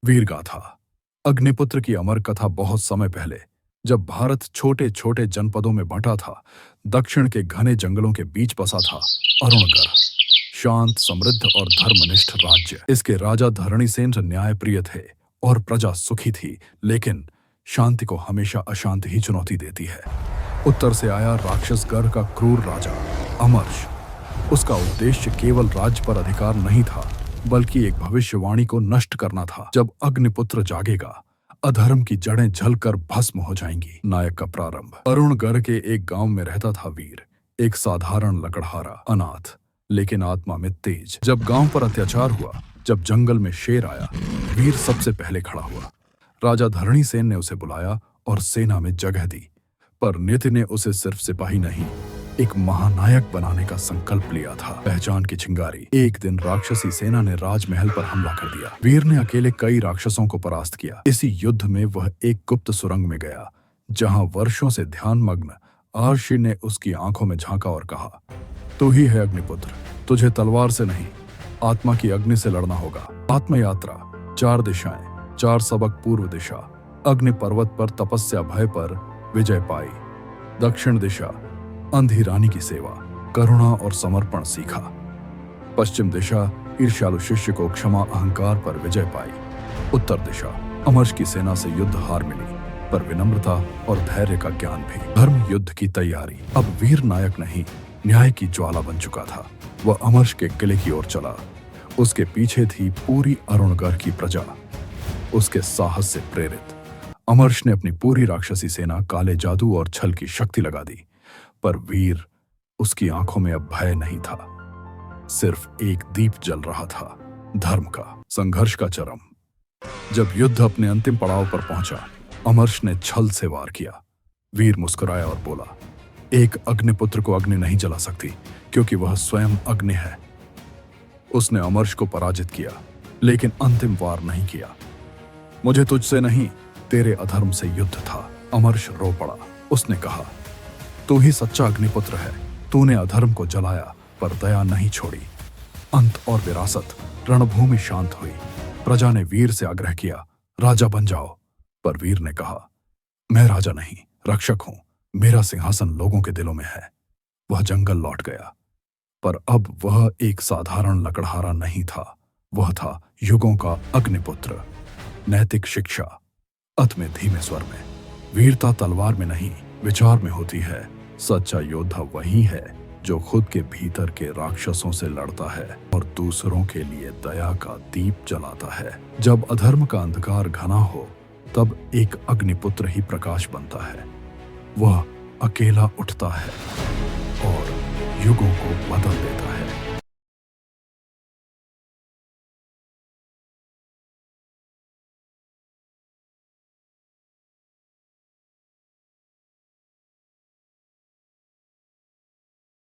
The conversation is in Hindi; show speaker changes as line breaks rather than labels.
वीरगाथा। अग्निपुत्र की अमर कथा बहुत समय पहले, जब भारत छोटे छोटे जनपदों में बंटा था, दक्षिण के घने जंगलों के बीच बसा था अरुणगढ़। शांत, समृद्ध और धर्मनिष्ठ राज्य। इसके राजा धरणीसेन न्यायप्रिय थे और प्रजा सुखी थी, लेकिन शांति को हमेशा अशांति ही चुनौती देती है। उत्तर से आया राक्षसगढ़ का क्रूर राजा अमरश। उसका उद्देश्य केवल राज्य पर अधिकार नहीं था, बल्कि एक भविष्यवाणी को नष्ट करना था। जब अग्निपुत्र जागेगा, अधर्म की जड़ें जलकर भस्म हो जाएंगी। नायक का प्रारंभ। अरुणगढ़ के एक गांव में रहता था वीर, एक साधारण लकड़हारा, अनाथ, लेकिन आत्मा में तेज। जब गांव पर अत्याचार हुआ, जब जंगल में शेर आया, वीर सबसे पहले खड़ा हुआ। राजा धरणीसेन ने उसे बुलाया और सेना में जगह दी, पर नीति ने उसे सिर्फ सिपाही नहीं, एक महानायक बनाने का संकल्प लिया था। पहचान की चिंगारी। एक दिन राक्षसी सेना ने राजमहल पर हमला कर दिया। वीर ने अकेले कई राक्षसों को परास्त किया। इसी युद्ध में वह एक गुप्त सुरंग में गया, जहां वर्षों से ध्यानमग्न आर्षि ने उसकी आंखों में झांका और कहा, तू ही है अग्निपुत्र, तुझे तलवार से नहीं, आत्मा की अग्नि से लड़ना होगा। आत्मयात्रा। 4 दिशाएं, 4 सबक। पूर्व दिशा, अग्नि पर्वत पर तपस्या भय पर विजय पाई। दक्षिण दिशा, अंधी रानी की सेवा, करुणा और समर्पण सीखा। पश्चिम दिशा, ईर्ष्यालु शिष्य को क्षमा अहंकार पर विजय पाई। उत्तर दिशा, अमरश की सेना से युद्ध हार मिली, पर विनम्रता और धैर्य का ज्ञान भी। धर्म युद्ध की तैयारी। अब वीर नायक नहीं, न्याय की ज्वाला बन चुका था। वह अमरश के किले की ओर चला। उसके पीछे थी पूरी अरुणगढ़ की प्रजा, उसके साहस से प्रेरित। अमरश ने अपनी पूरी राक्षसी सेना, काले जादू और छल की शक्ति लगा दी, पर वीर, उसकी आंखों में अब भय नहीं था, सिर्फ एक दीप जल रहा था, धर्म का। संघर्ष का चरम। जब युद्ध अपने अंतिम पड़ाव पर पहुंचा, अमरश ने छल से वार किया। वीर मुस्कुराया और बोला, एक अग्निपुत्र को अग्नि नहीं जला सकती, क्योंकि वह स्वयं अग्नि है। उसने अमरश को पराजित किया, लेकिन अंतिम वार नहीं किया। मुझे तुझसे नहीं, तेरे अधर्म से युद्ध था। अमरश रो पड़ा। उसने कहा, तू ही सच्चा अग्निपुत्र है। तूने अधर्म को जलाया, पर दया नहीं छोड़ी। अंत और विरासत। रणभूमि शांत हुई। प्रजा ने वीर से आग्रह किया, राजा बन जाओ, पर वीर ने कहा, मैं राजा नहीं, रक्षक हूं। मेरा सिंहासन लोगों के दिलों में है। वह जंगल लौट गया, पर अब वह एक साधारण लकड़हारा नहीं था, वह था युगों का अग्निपुत्र। नैतिक शिक्षा। अंत में धीमे स्वर में, वीरता तलवार में नहीं, विचार में होती है। सच्चा योद्धा वही है जो खुद के भीतर के राक्षसों से लड़ता है और दूसरों के लिए दया का दीप जलाता है। जब अधर्म का अंधकार घना हो, तब एक अग्निपुत्र ही प्रकाश बनता है। वह अकेला उठता है और युगों को बदल देता है।